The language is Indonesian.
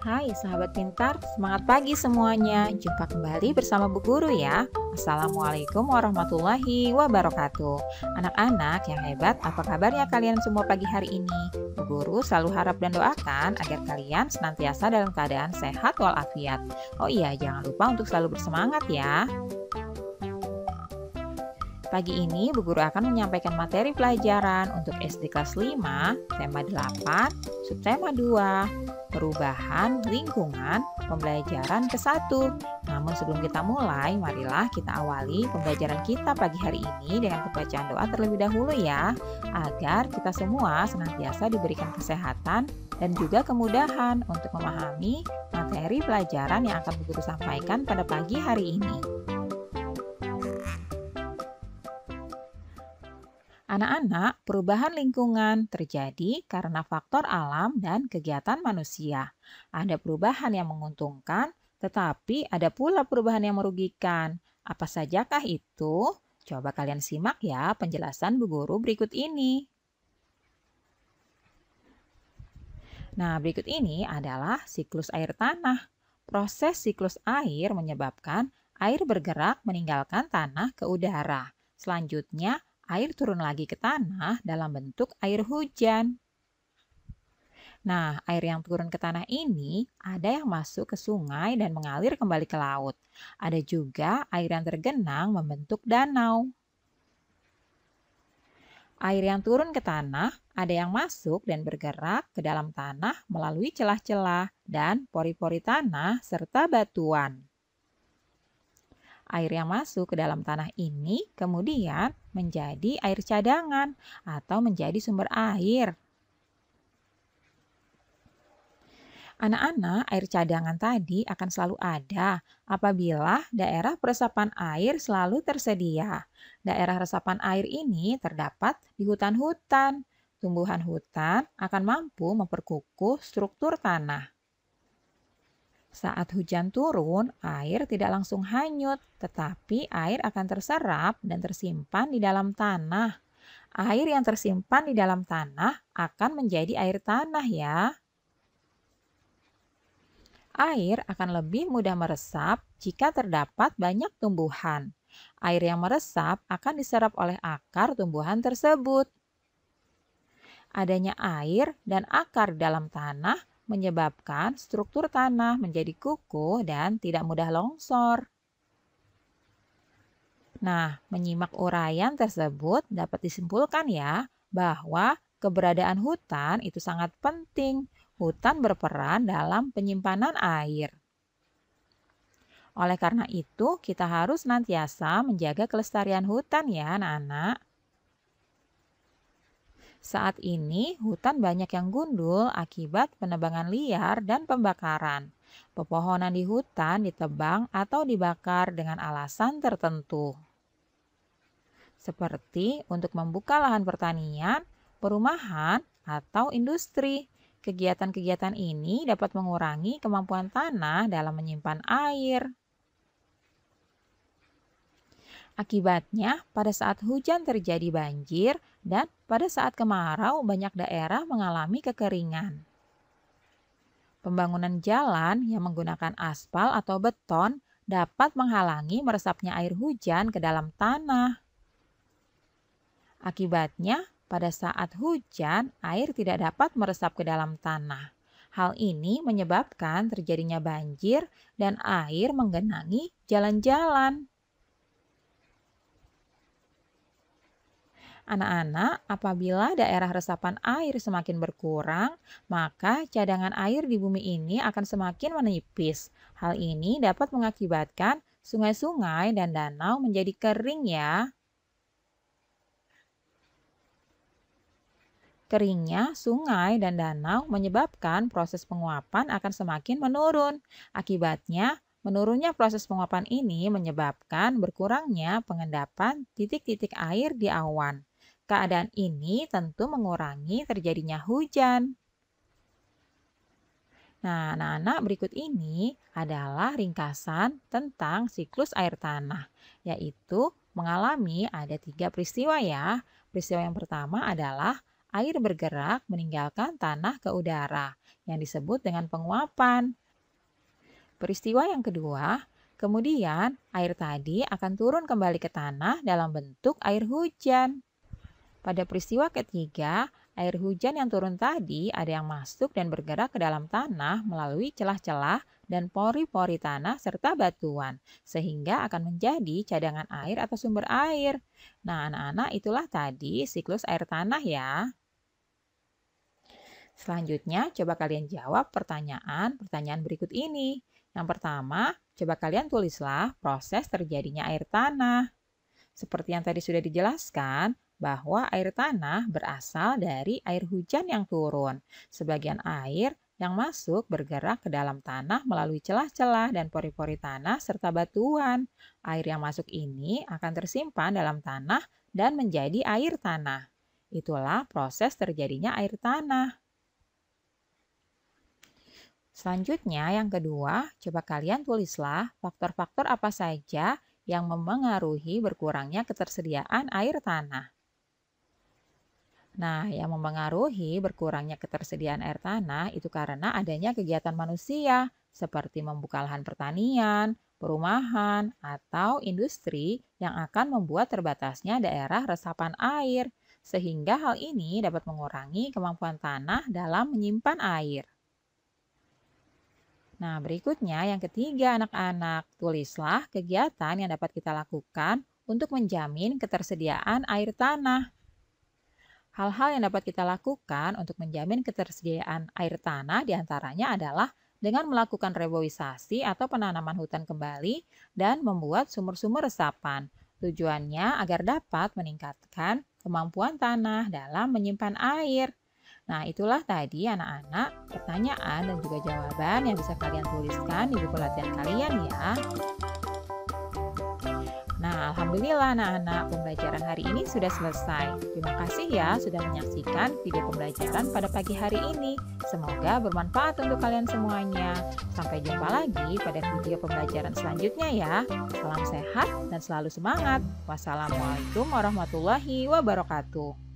Hai sahabat pintar, semangat pagi semuanya. Jumpa kembali bersama Bu Guru ya. Assalamualaikum warahmatullahi wabarakatuh. Anak-anak yang hebat, apa kabarnya kalian semua pagi hari ini? Bu Guru selalu harap dan doakan agar kalian senantiasa dalam keadaan sehat walafiat. Oh iya, jangan lupa untuk selalu bersemangat ya. Pagi ini Bu Guru akan menyampaikan materi pelajaran untuk SD kelas 5, tema 8, subtema 2, perubahan lingkungan, pembelajaran ke-1. Namun sebelum kita mulai, marilah kita awali pembelajaran kita pagi hari ini dengan pembacaan doa terlebih dahulu ya, agar kita semua senantiasa diberikan kesehatan dan juga kemudahan untuk memahami materi pelajaran yang akan Bu Guru sampaikan pada pagi hari ini. Anak-anak, perubahan lingkungan terjadi karena faktor alam dan kegiatan manusia. Ada perubahan yang menguntungkan, tetapi ada pula perubahan yang merugikan. Apa sajakah itu? Coba kalian simak ya penjelasan Bu Guru berikut ini. Nah, berikut ini adalah siklus air tanah. Proses siklus air menyebabkan air bergerak meninggalkan tanah ke udara. Selanjutnya, air turun lagi ke tanah dalam bentuk air hujan. Nah, air yang turun ke tanah ini ada yang masuk ke sungai dan mengalir kembali ke laut. Ada juga air yang tergenang membentuk danau. Air yang turun ke tanah ada yang masuk dan bergerak ke dalam tanah melalui celah-celah dan pori-pori tanah serta batuan. Air yang masuk ke dalam tanah ini kemudian menjadi air cadangan atau menjadi sumber air. Anak-anak, air cadangan tadi akan selalu ada apabila daerah peresapan air selalu tersedia. Daerah resapan air ini terdapat di hutan-hutan. Tumbuhan hutan akan mampu memperkukuh struktur tanah. Saat hujan turun, air tidak langsung hanyut, tetapi air akan terserap dan tersimpan di dalam tanah. Air yang tersimpan di dalam tanah akan menjadi air tanah ya. Air akan lebih mudah meresap jika terdapat banyak tumbuhan. Air yang meresap akan diserap oleh akar tumbuhan tersebut. Adanya air dan akar dalam tanah menyebabkan struktur tanah menjadi kukuh dan tidak mudah longsor. Nah, menyimak uraian tersebut dapat disimpulkan ya bahwa keberadaan hutan itu sangat penting. Hutan berperan dalam penyimpanan air. Oleh karena itu, kita harus senantiasa menjaga kelestarian hutan ya anak-anak. Saat ini, hutan banyak yang gundul akibat penebangan liar dan pembakaran. Pepohonan di hutan ditebang atau dibakar dengan alasan tertentu. Seperti untuk membuka lahan pertanian, perumahan, atau industri. Kegiatan-kegiatan ini dapat mengurangi kemampuan tanah dalam menyimpan air. Akibatnya, pada saat hujan terjadi banjir dan pada saat kemarau banyak daerah mengalami kekeringan. Pembangunan jalan yang menggunakan aspal atau beton dapat menghalangi meresapnya air hujan ke dalam tanah. Akibatnya, pada saat hujan, air tidak dapat meresap ke dalam tanah. Hal ini menyebabkan terjadinya banjir dan air menggenangi jalan-jalan. Anak-anak, apabila daerah resapan air semakin berkurang, maka cadangan air di bumi ini akan semakin menipis. Hal ini dapat mengakibatkan sungai-sungai dan danau menjadi kering ya. Keringnya sungai dan danau menyebabkan proses penguapan akan semakin menurun. Akibatnya, menurunnya proses penguapan ini menyebabkan berkurangnya pengendapan titik-titik air di awan. Keadaan ini tentu mengurangi terjadinya hujan. Nah, anak-anak, berikut ini adalah ringkasan tentang siklus air tanah, yaitu mengalami ada 3 peristiwa ya. Peristiwa yang pertama adalah air bergerak meninggalkan tanah ke udara, yang disebut dengan penguapan. Peristiwa yang kedua, kemudian air tadi akan turun kembali ke tanah dalam bentuk air hujan. Pada peristiwa ketiga, air hujan yang turun tadi ada yang masuk dan bergerak ke dalam tanah melalui celah-celah dan pori-pori tanah serta batuan, sehingga akan menjadi cadangan air atau sumber air. Nah, anak-anak, itulah tadi siklus air tanah ya. Selanjutnya, coba kalian jawab pertanyaan berikut ini. Yang pertama, coba kalian tulislah proses terjadinya air tanah. Seperti yang tadi sudah dijelaskan, bahwa air tanah berasal dari air hujan yang turun. Sebagian air yang masuk bergerak ke dalam tanah melalui celah-celah dan pori-pori tanah serta batuan. Air yang masuk ini akan tersimpan dalam tanah dan menjadi air tanah. Itulah proses terjadinya air tanah. Selanjutnya, yang kedua, coba kalian tulislah faktor-faktor apa saja yang memengaruhi berkurangnya ketersediaan air tanah. Nah, yang memengaruhi berkurangnya ketersediaan air tanah itu karena adanya kegiatan manusia, seperti membuka lahan pertanian, perumahan, atau industri yang akan membuat terbatasnya daerah resapan air, sehingga hal ini dapat mengurangi kemampuan tanah dalam menyimpan air. Nah, berikutnya yang ketiga anak-anak, tulislah kegiatan yang dapat kita lakukan untuk menjamin ketersediaan air tanah. Hal-hal yang dapat kita lakukan untuk menjamin ketersediaan air tanah diantaranya adalah dengan melakukan reboisasi atau penanaman hutan kembali dan membuat sumur-sumur resapan. Tujuannya agar dapat meningkatkan kemampuan tanah dalam menyimpan air. Nah, itulah tadi anak-anak pertanyaan dan juga jawaban yang bisa kalian tuliskan di buku latihan kalian ya. Nah, alhamdulillah anak-anak, pembelajaran hari ini sudah selesai. Terima kasih ya sudah menyaksikan video pembelajaran pada pagi hari ini. Semoga bermanfaat untuk kalian semuanya. Sampai jumpa lagi pada video pembelajaran selanjutnya ya. Salam sehat dan selalu semangat. Wassalamualaikum warahmatullahi wabarakatuh.